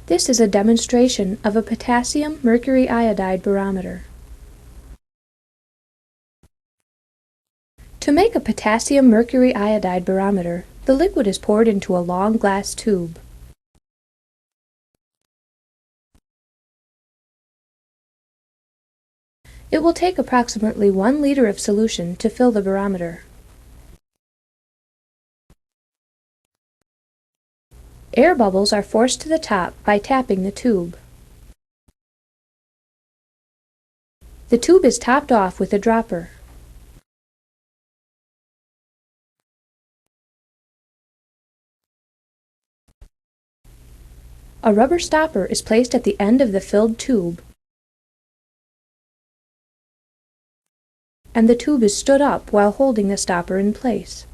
This is a demonstration of a potassium mercury iodide barometer. To make a potassium mercury iodide barometer, the liquid is poured into a long glass tube. It will take approximately 1 liter of solution to fill the barometer. Air bubbles are forced to the top by tapping the tube. The tube is topped off with a dropper. A rubber stopper is placed at the end of the filled tube, and the tube is stood up while holding the stopper in place.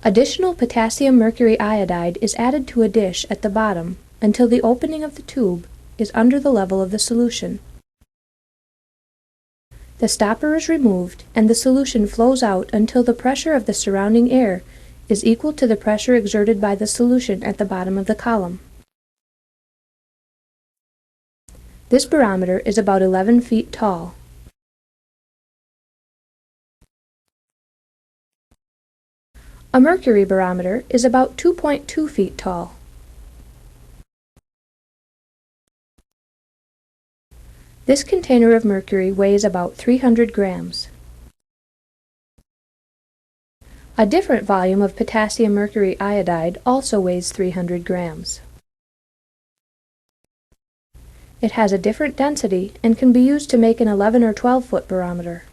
Additional potassium mercury iodide is added to a dish at the bottom until the opening of the tube is under the level of the solution. The stopper is removed and the solution flows out until the pressure of the surrounding air is equal to the pressure exerted by the solution at the bottom of the column. This barometer is about 11 feet tall. A mercury barometer is about 2.2 feet tall. This container of mercury weighs about 300 grams. A different volume of potassium mercury iodide also weighs 300 grams. It has a different density and can be used to make an 11 or 12 foot barometer.